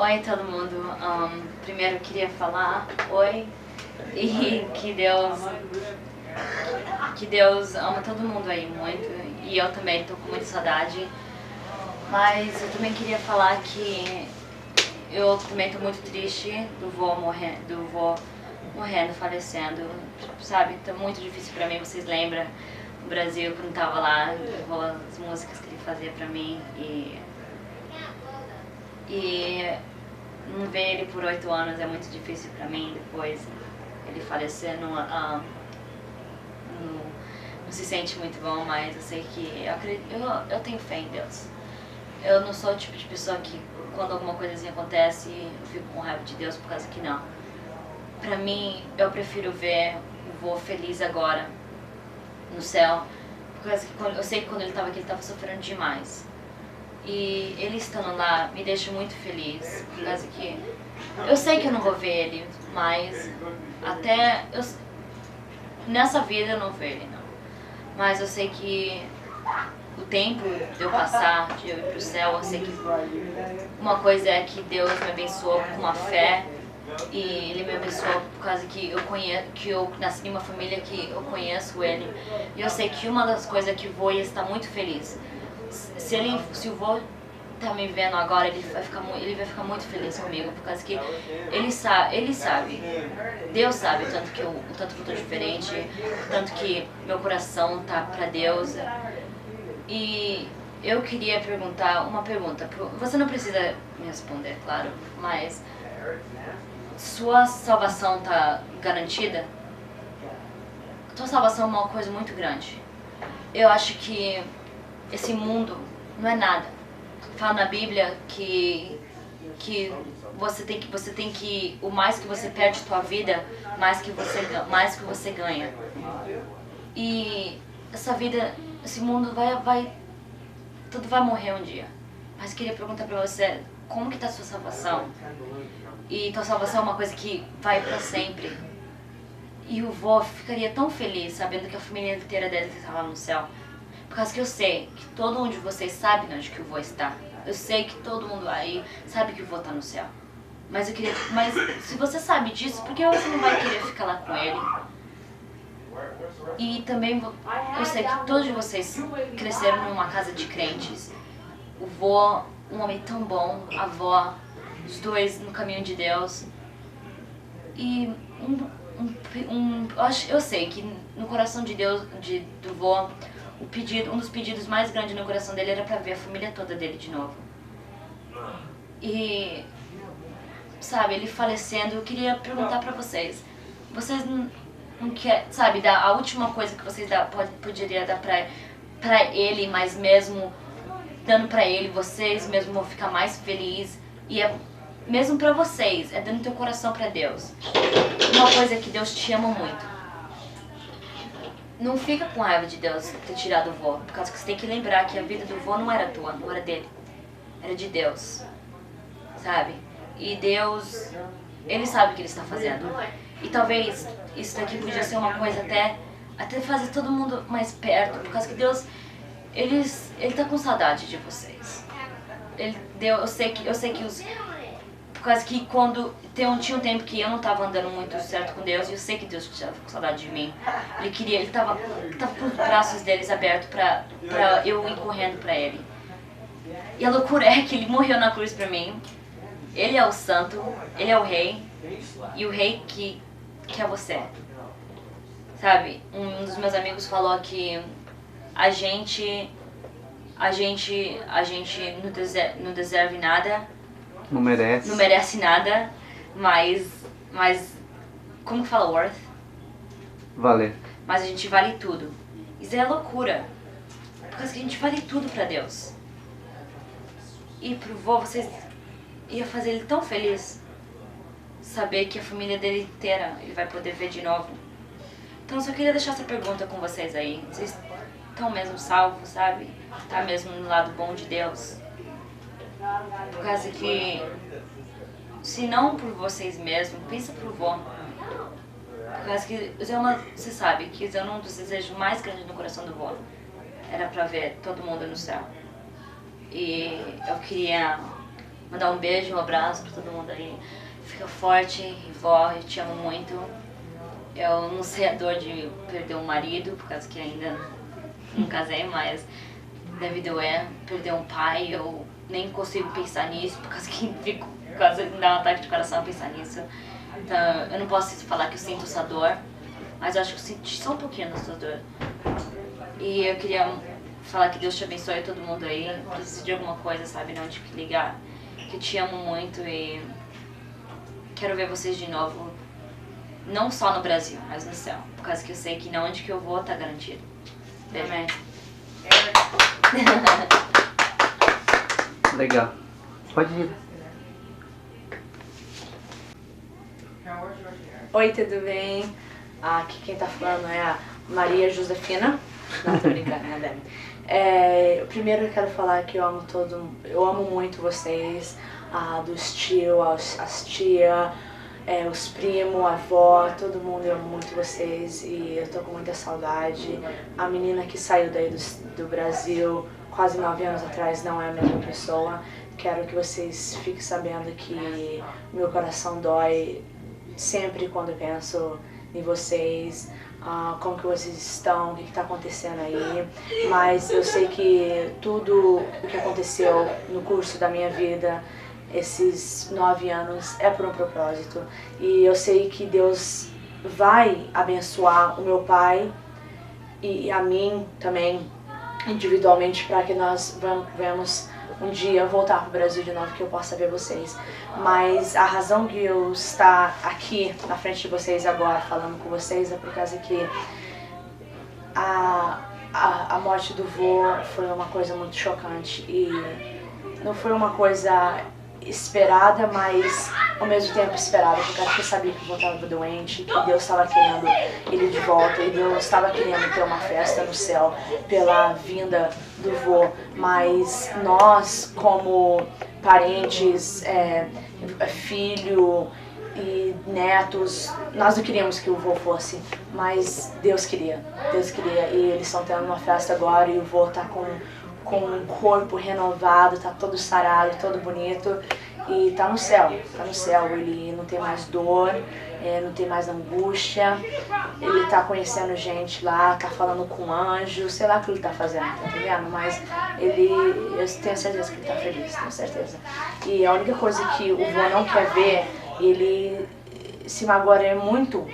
Oi todo mundo, primeiro eu queria falar oi e que Deus ama todo mundo aí muito e eu também tô com muita saudade, mas eu também queria falar que eu também tô muito triste do vô morrendo, falecendo, sabe, tá muito difícil pra mim, vocês lembram no Brasil quando tava lá, as músicas que ele fazia pra mim e não ver ele por 8 anos é muito difícil pra mim. Depois ele falecer, não se sente muito bom, mas eu sei que eu tenho fé em Deus. Eu não sou o tipo de pessoa que quando alguma coisa assim acontece eu fico com raiva de Deus por causa que não. Pra mim, eu prefiro ver o vô feliz agora no céu, por causa que eu sei que quando ele tava aqui ele tava sofrendo demais. E ele estando lá me deixa muito feliz, por causa que eu sei que eu não vou ver ele, mas nessa vida eu não vejo ele não. Mas eu sei que o tempo de eu passar, de eu ir pro céu, eu sei que uma coisa é que Deus me abençoou com uma fé e Ele me abençoou por causa que eu nasci em uma família que eu conheço Ele. E eu sei que uma das coisas que o vô ia estar muito feliz. Se o vô tá me vendo agora, ele vai ficar muito feliz comigo, por causa que ele sabe, Deus sabe o tanto que eu tô diferente, o tanto que meu coração tá pra Deus. E eu queria perguntar uma pergunta, você não precisa me responder, claro, mas sua salvação tá garantida? Sua salvação é uma coisa muito grande. Eu acho que esse mundo não é nada. Fala na Bíblia que você tem que o mais que você perde tua vida, mais que você ganha. E essa vida, esse mundo tudo vai morrer um dia. Mas queria perguntar pra você, como que tá a sua salvação? E tua salvação é uma coisa que vai pra sempre. E o vô ficaria tão feliz sabendo que a família inteira dele estava no céu. Por causa que eu sei que todo mundo de vocês sabe onde que o vô está. Eu sei que todo mundo aí sabe que o vô está no céu. Mas se você sabe disso, por que você não vai querer ficar lá com ele? E também eu sei que todos de vocês cresceram numa casa de crentes. O vô, um homem tão bom, a avó, os dois no caminho de Deus. E eu sei que no coração de Deus, do vô, um dos pedidos mais grandes no coração dele era pra ver a família toda dele de novo. E, sabe, ele falecendo, eu queria perguntar pra vocês. Vocês não querem, sabe, a última coisa que vocês poderiam dar pra ele, mas mesmo dando pra ele, vocês mesmo vão ficar mais felizes. E é mesmo pra vocês, é dando teu coração pra Deus. Uma coisa é que Deus te ama muito. Não fica com raiva de Deus ter tirado o vô, por causa que você tem que lembrar que a vida do vô não era tua, não era dele, era de Deus, sabe? E Deus, Ele sabe o que Ele está fazendo. E talvez isso daqui podia ser uma coisa até fazer todo mundo mais perto, por causa que Deus, Ele tá com saudade de vocês. Eu sei que por causa que tinha um tempo que eu não estava andando muito certo com Deus, e eu sei que Deus estava com saudade de mim. Ele estava com os braços deles abertos pra eu ir correndo pra Ele. E a loucura é que Ele morreu na cruz pra mim. Ele é o santo, Ele é o rei, e o rei que é você. Sabe, um dos meus amigos falou que a gente não deserve nada. Não merece. Não merece nada, mas como que fala worth? Valer. Mas a gente vale tudo. Isso é loucura. Porque a gente vale tudo pra Deus. E pro vô, vocês ia fazer ele tão feliz. Saber que a família dele inteira ele vai poder ver de novo. Então eu só queria deixar essa pergunta com vocês aí. Vocês estão mesmo salvos, sabe? Tá mesmo no lado bom de Deus? Por causa que, se não por vocês mesmos, pensa pro vô. Por causa que, você sabe que é um dos desejos mais grandes no coração do vô. Era pra ver todo mundo no céu. E eu queria mandar um beijo, um abraço pra todo mundo aí. Fica forte, e vó, eu te amo muito. Eu não sei a dor de perder um marido, por causa que ainda não casei, mas deve doer. Perder um pai, eu nem consigo pensar nisso, por causa que fico quase me dá um ataque de coração a pensar nisso. Então, eu não posso falar que eu sinto essa dor, mas eu acho que eu senti só um pouquinho dessa dor. E eu queria falar que Deus te abençoe, todo mundo aí. Precisa de alguma coisa, sabe, de onde ligar. Que eu te amo muito e quero ver vocês de novo. Não só no Brasil, mas no céu. Por causa que eu sei que onde que eu vou tá garantido. Beijo. Amém. Legal. Pode ir. Oi, tudo bem? Aqui quem tá falando é a Maria Josefina. Não, tô brincando, né, Dani? Primeiro eu quero falar que eu amo muito vocês, dos tios, as tias, os primos, a avó, todo mundo, eu amo muito vocês e eu tô com muita saudade. A menina que saiu daí do Brasil quase 9 anos atrás não é a mesma pessoa. Quero que vocês fiquem sabendo que meu coração dói sempre quando eu penso em vocês, como que vocês estão, o que está acontecendo aí, mas eu sei que tudo o que aconteceu no curso da minha vida, esses 9 anos, é por um propósito, e eu sei que Deus vai abençoar o meu pai e a mim também, individualmente, para que nós venhamos um dia voltar para o Brasil de novo, que eu possa ver vocês. Mas a razão que eu estar aqui na frente de vocês agora, falando com vocês, é por causa que a morte do vô foi uma coisa muito chocante e não foi uma coisa esperada, mas ao mesmo tempo esperada, porque eu sabia que o vô estava doente, que Deus estava querendo ele de volta e Deus estava querendo ter uma festa no céu pela vinda do vô, mas nós como parentes, filho e netos, nós não queríamos que o vô fosse, mas Deus queria e eles estão tendo uma festa agora e o vô está com um corpo renovado, tá todo sarado, todo bonito e tá no céu, ele não tem mais dor, não tem mais angústia, ele tá conhecendo gente lá, tá falando com anjo, sei lá o que ele tá fazendo, tá entendendo? Mas eu tenho certeza que ele tá feliz, tenho certeza. E a única coisa que o vô não quer ver, ele se magoaria muito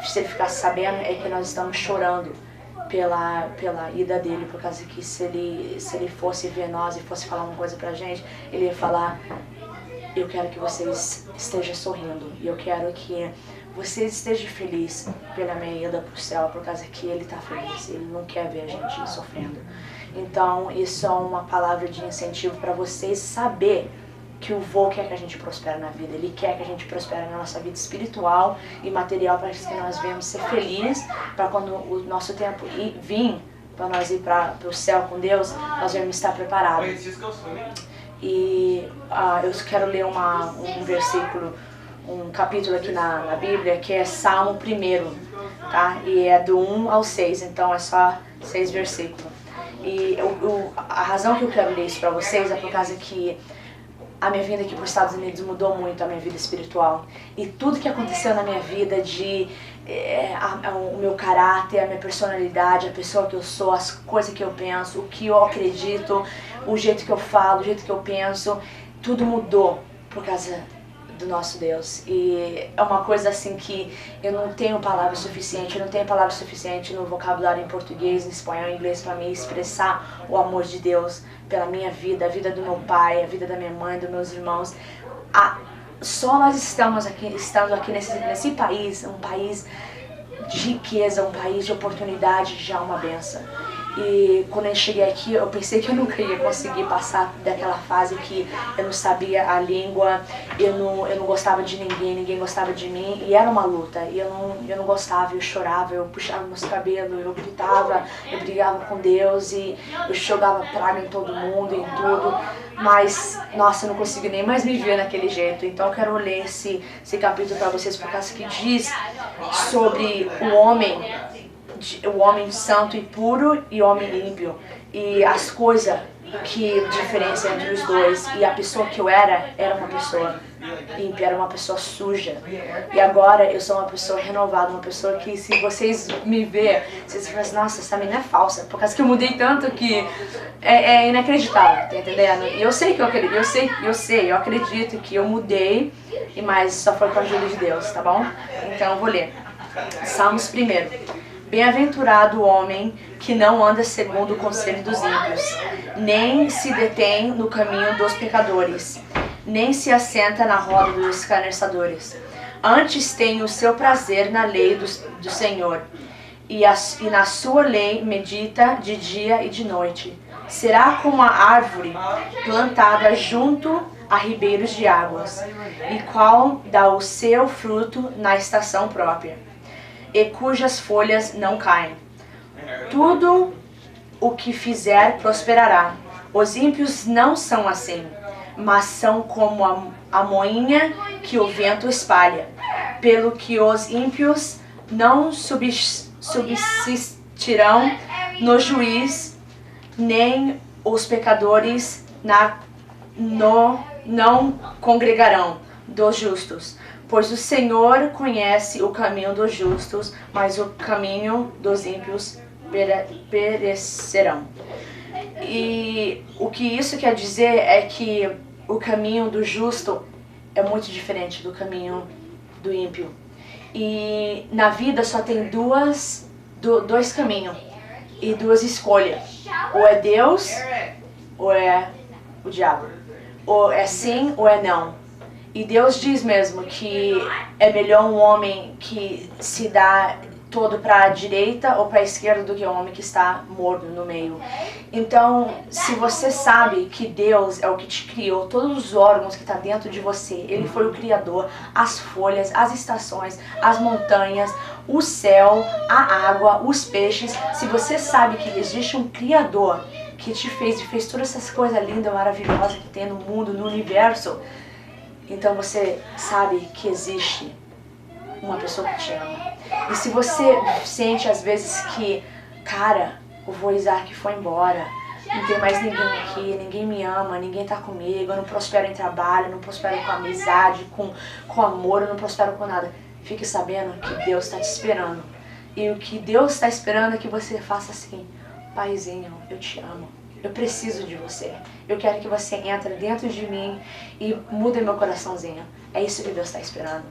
se ele ficasse sabendo, é que nós estamos chorando pela ida dele, por causa que se ele fosse ver nós e fosse falar uma coisa pra gente, ele ia falar: eu quero que vocês estejam sorrindo e eu quero que vocês estejam felizes pela minha ida pro céu, por causa que ele tá feliz, ele não quer ver a gente sofrendo. Então isso é uma palavra de incentivo para vocês saber que o vô quer que a gente prospere na vida, ele quer que a gente prospere na nossa vida espiritual e material, para que nós venhamos ser felizes, para quando o nosso tempo vir, para nós ir para o céu com Deus, nós vamos estar preparados. E eu quero ler um versículo, um capítulo aqui na Bíblia, que é Salmo 1, tá? E é do 1 ao 6, então é só 6 versículos. E a razão que eu quero ler isso para vocês é por causa que a minha vinda aqui para os Estados Unidos mudou muito a minha vida espiritual. E tudo que aconteceu na minha vida, o meu caráter, a minha personalidade, a pessoa que eu sou, as coisas que eu penso, o que eu acredito, o jeito que eu falo, o jeito que eu penso, tudo mudou por causa do nosso Deus. E é uma coisa assim que eu não tenho palavras suficientes, eu não tenho palavras suficientes no vocabulário em português, em espanhol, em inglês para me expressar o amor de Deus pela minha vida, a vida do meu pai, a vida da minha mãe, dos meus irmãos. Só nós estando aqui nesse país, um país de riqueza, um país de oportunidade, já é uma benção. E quando eu cheguei aqui, eu pensei que eu nunca ia conseguir passar daquela fase que eu não sabia a língua, eu não gostava de ninguém gostava de mim, e era uma luta, e eu não gostava, eu chorava, eu puxava meus cabelos, eu gritava, eu brigava com Deus, e eu jogava praga em todo mundo, em tudo, mas, nossa, eu não consigo nem mais me ver naquele jeito. Então eu quero ler esse capítulo para vocês, por causa que diz sobre o homem santo e puro e homem ímpio, e as coisas que diferença entre os dois. E a pessoa que eu era uma pessoa ímpia, era uma pessoa suja. E agora eu sou uma pessoa renovada, uma pessoa que, se vocês me verem, vocês falam assim, nossa, essa menina é falsa, por causa que eu mudei tanto que é inacreditável, tá entendendo? E eu sei que eu acredito que eu mudei, mas só foi com a ajuda de Deus, tá bom? Então eu vou ler. Salmos 1. Bem-aventurado o homem que não anda segundo o conselho dos ímpios, nem se detém no caminho dos pecadores, nem se assenta na roda dos escarnecedores. Antes tem o seu prazer na lei do Senhor, e na sua lei medita de dia e de noite. Será como a árvore plantada junto a ribeiros de águas, e qual dá o seu fruto na estação própria, e cujas folhas não caem. Tudo o que fizer prosperará. Os ímpios não são assim, mas são como a moinha que o vento espalha. Pelo que os ímpios não subsistirão no juiz, nem os pecadores não congregarão dos justos. Pois o Senhor conhece o caminho dos justos, mas o caminho dos ímpios perecerão. E o que isso quer dizer é que o caminho do justo é muito diferente do caminho do ímpio. E na vida só tem dois caminhos e duas escolhas. Ou é Deus, ou é o diabo. Ou é sim, ou é não. E Deus diz mesmo que é melhor um homem que se dá todo para a direita ou para a esquerda do que um homem que está morto no meio. Então, se você sabe que Deus é o que te criou, todos os órgãos que estão dentro de você, Ele foi o Criador, as folhas, as estações, as montanhas, o céu, a água, os peixes. Se você sabe que existe um Criador que te fez e fez todas essas coisas lindas, maravilhosas que tem no mundo, no universo, então você sabe que existe uma pessoa que te ama. E se você sente às vezes que, cara, o vô Isaac foi embora, não tem mais ninguém aqui, ninguém me ama, ninguém tá comigo, eu não prospero em trabalho, eu não prospero com amizade, com amor, eu não prospero com nada. Fique sabendo que Deus está te esperando. E o que Deus está esperando é que você faça assim, paizinho, eu te amo. Eu preciso de você. Eu quero que você entre dentro de mim e mude meu coraçãozinho. É isso que Deus está esperando.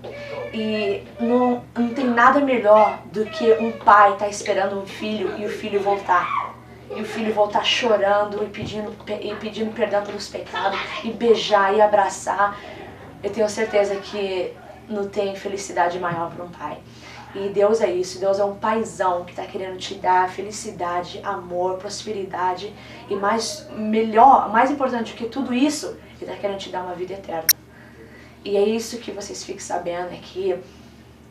E não tem nada melhor do que um pai estar esperando um filho e o filho voltar. E o filho voltar chorando e pedindo perdão pelos pecados. E beijar e abraçar. Eu tenho certeza que não tem felicidade maior para um pai. E Deus é isso, Deus é um paizão que está querendo te dar felicidade, amor, prosperidade e mais importante do que tudo isso, Ele está querendo te dar uma vida eterna. E é isso que vocês fiquem sabendo, é que,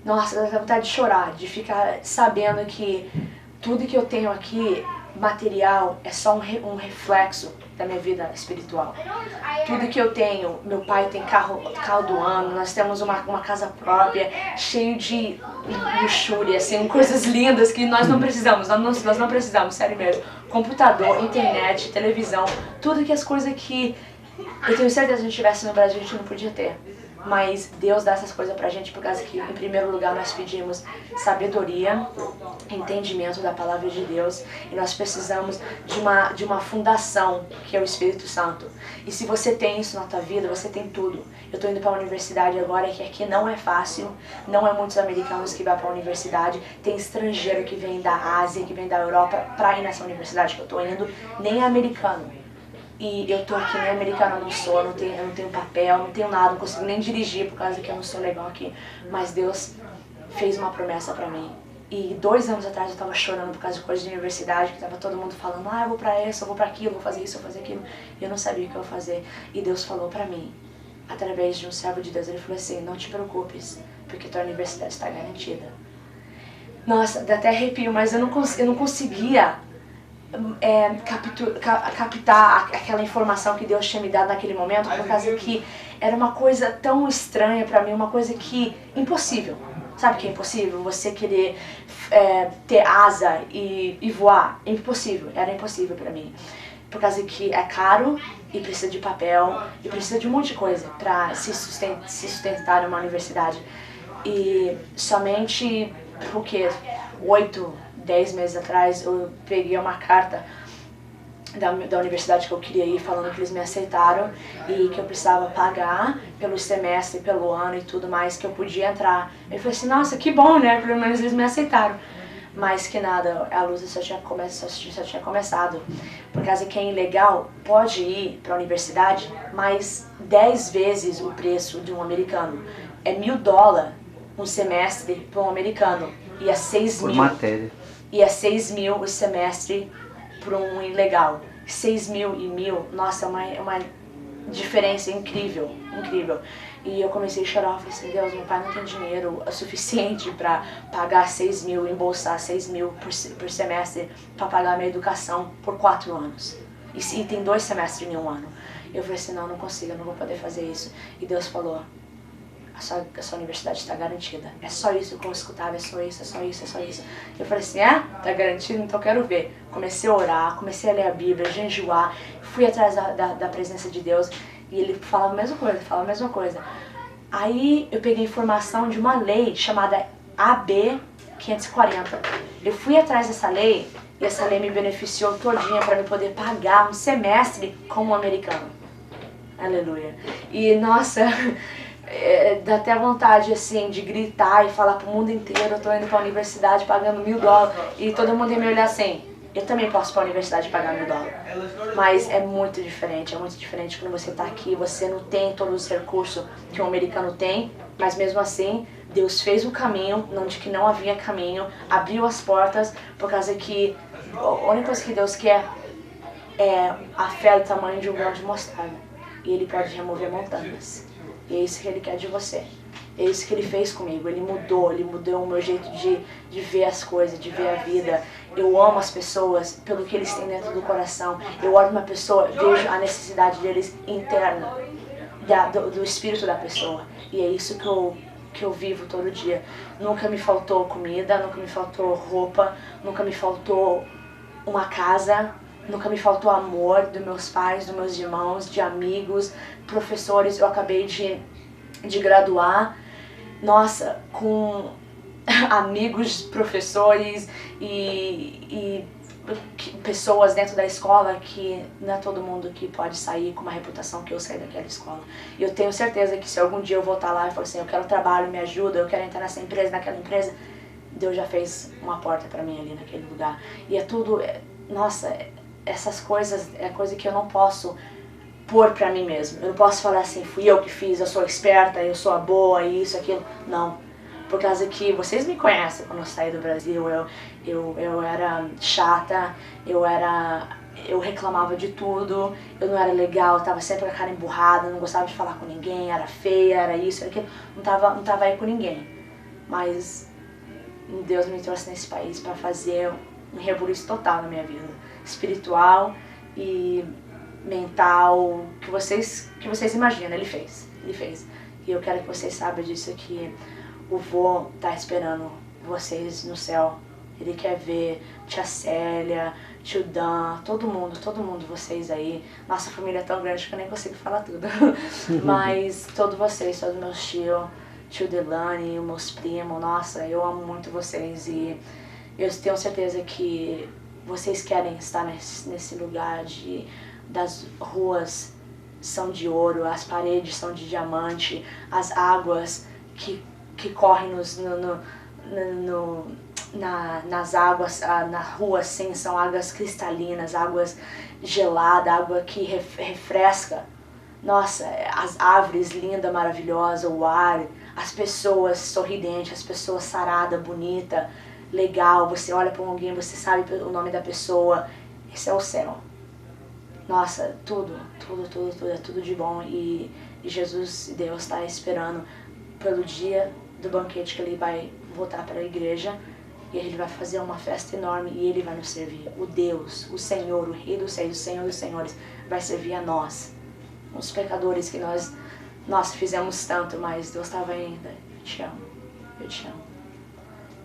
nossa, dá vontade de chorar, de ficar sabendo que tudo que eu tenho aqui, material, é só um reflexo da minha vida espiritual. Tudo que eu tenho, meu pai tem carro do ano, nós temos uma casa própria, cheio de luxúria, assim, coisas lindas que nós não precisamos, nós não precisamos, sério mesmo. Computador, internet, televisão, tudo que as coisas que eu tenho certeza que se a gente tivesse no Brasil a gente não podia ter. Mas Deus dá essas coisas pra gente por causa que, em primeiro lugar, nós pedimos sabedoria, entendimento da palavra de Deus, e nós precisamos de uma fundação, que é o Espírito Santo. E se você tem isso na tua vida, você tem tudo. Eu tô indo pra universidade agora, que aqui não é fácil, não é muitos americanos que vão pra universidade, tem estrangeiro que vem da Ásia, que vem da Europa pra ir nessa universidade que eu tô indo, nem é americano. E eu tô aqui, nem americana não sou, eu não tenho papel, não tenho nada, não consigo nem dirigir por causa que eu não sou legal aqui. Mas Deus fez uma promessa pra mim. E 2 anos atrás eu tava chorando por causa de coisas de universidade, que tava todo mundo falando, eu vou pra isso, eu vou pra aquilo, vou fazer isso, eu vou fazer aquilo. E eu não sabia o que eu ia fazer. E Deus falou pra mim, através de um servo de Deus, Ele falou assim, não te preocupes, porque tua universidade está garantida. Nossa, dá até arrepio, mas eu não conseguia captar aquela informação que Deus tinha me dado naquele momento, por causa que era uma coisa tão estranha pra mim, uma coisa que impossível. Sabe o que é impossível? Você querer ter asa e voar. Impossível, era impossível pra mim. por causa que é caro e precisa de papel e precisa de um monte de coisa para se sustentar numa universidade. E somente, por quê? 8, 10 meses atrás eu peguei uma carta da universidade que eu queria ir, falando que eles me aceitaram e que eu precisava pagar pelo semestre, pelo ano e tudo mais, que eu podia entrar. Eu falei assim, nossa, que bom, né? Pelo menos eles me aceitaram. Mas que nada, a luta só tinha começado. Por causa que é ilegal, pode ir para a universidade, mas 10 vezes o preço de um americano. É $1.000 um semestre para um americano. E é 6 por mil. matéria. E é 6 mil o semestre para um ilegal. 6 mil e 1.000, nossa, é uma diferença incrível, incrível. E eu comecei a chorar, eu falei assim, Deus, meu pai não tem dinheiro suficiente para pagar 6 mil, embolsar 6 mil por semestre para pagar a minha educação por 4 anos. E tem 2 semestres em um ano. Eu falei assim, não consigo, eu não vou poder fazer isso. E Deus falou, a sua universidade está garantida. É só isso que eu escutava, é só isso, é só isso, é só isso. Eu falei assim, tá garantido? Então eu quero ver. Comecei a orar, comecei a ler a Bíblia, jejuar, fui atrás da presença de Deus e ele falava a mesma coisa, Aí eu peguei informação de uma lei chamada AB 540. Eu fui atrás dessa lei e essa lei me beneficiou todinha para eu poder pagar um semestre como um americano. Aleluia. E nossa... dá até vontade assim de gritar e falar pro mundo inteiro, eu tô indo pra universidade pagando $1.000 e todo mundo ia me olhar assim, eu também posso ir pra universidade pagar $1.000. Mas é muito diferente quando você tá aqui, você não tem todos os recursos que um americano tem, mas mesmo assim Deus fez o caminho, onde que não havia caminho, abriu as portas, por causa que a única coisa que Deus quer é a fé do tamanho de um grão de mostarda, e Ele pode remover montanhas. E é isso que Ele quer de você. É isso que Ele fez comigo. Ele mudou o meu jeito de ver as coisas, de ver a vida. Eu amo as pessoas pelo que eles têm dentro do coração. Eu olho uma pessoa, vejo a necessidade deles interna, do espírito da pessoa. E é isso que eu vivo todo dia. Nunca me faltou comida, nunca me faltou roupa, nunca me faltou uma casa, nunca me faltou amor dos meus pais, dos meus irmãos, de amigos, professores. Eu acabei de graduar, nossa, com amigos, professores e pessoas dentro da escola que não é todo mundo que pode sair com uma reputação que eu saí daquela escola. E eu tenho certeza que se algum dia eu voltar lá e falar assim, eu quero trabalho, me ajuda, eu quero entrar nessa empresa, naquela empresa, Deus já fez uma porta pra mim ali naquele lugar. E é tudo, nossa, essas coisas é coisa que eu não posso pôr pra mim mesmo. Eu não posso falar assim, fui eu que fiz, eu sou esperta, eu sou a boa, isso, aquilo. Não. Por causa que vocês me conhecem quando eu saí do Brasil, eu era chata, eu reclamava de tudo, eu não era legal, eu tava sempre com a cara emburrada, não gostava de falar com ninguém, era feia, era isso, era aquilo, não tava aí com ninguém. Mas Deus me trouxe nesse país pra fazer um rebuliço total na minha vida, espiritual e mental, que vocês imaginam, Ele fez. E eu quero que vocês saibam disso, que o vô tá esperando vocês no céu. Ele quer ver tia Célia, tio Dan, todo mundo, vocês aí. Nossa família é tão grande que eu nem consigo falar tudo. Mas todos vocês, todos meus tio Delane, meus primos, nossa, eu amo muito vocês e eu tenho certeza que vocês querem estar nesse lugar das ruas são de ouro, as paredes são de diamante, as águas que correm nas águas, na rua assim, são águas cristalinas, águas geladas, água que refresca. Nossa, as árvores lindas, maravilhosas, o ar, as pessoas sorridentes, as pessoas saradas, bonitas, legal. Você olha para alguém, você sabe o nome da pessoa. Esse é o céu. Nossa, tudo é tudo de bom. E Jesus, Deus, está esperando pelo dia do banquete que Ele vai voltar para a igreja. E Ele vai fazer uma festa enorme e Ele vai nos servir. O Deus, o Senhor, o Rei dos Reis, o Senhor dos Senhores, vai servir a nós. Os pecadores que nós fizemos tanto, mas Deus estava ainda. Eu te amo.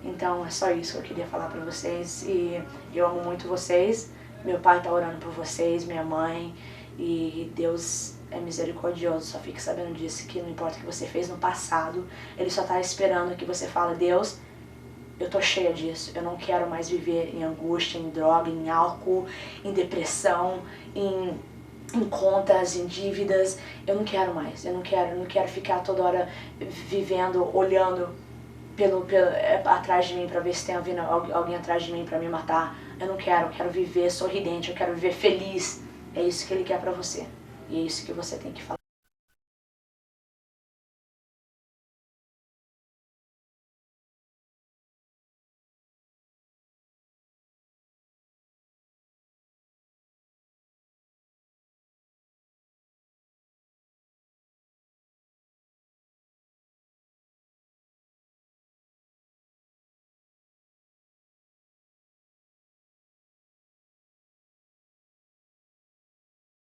Então é só isso que eu queria falar para vocês. E eu amo muito vocês. Meu pai tá orando por vocês, minha mãe, e Deus é misericordioso, só fique sabendo disso, que não importa o que você fez no passado, Ele só tá esperando que você fale, Deus, eu tô cheia disso, eu não quero mais viver em angústia, em droga, em álcool, em depressão, em contas, em dívidas, eu não quero mais, eu não quero ficar toda hora vivendo, olhando atrás de mim pra ver se tem alguém atrás de mim pra me matar. Eu quero viver sorridente, eu quero viver feliz. É isso que Ele quer pra você. E é isso que você tem que falar.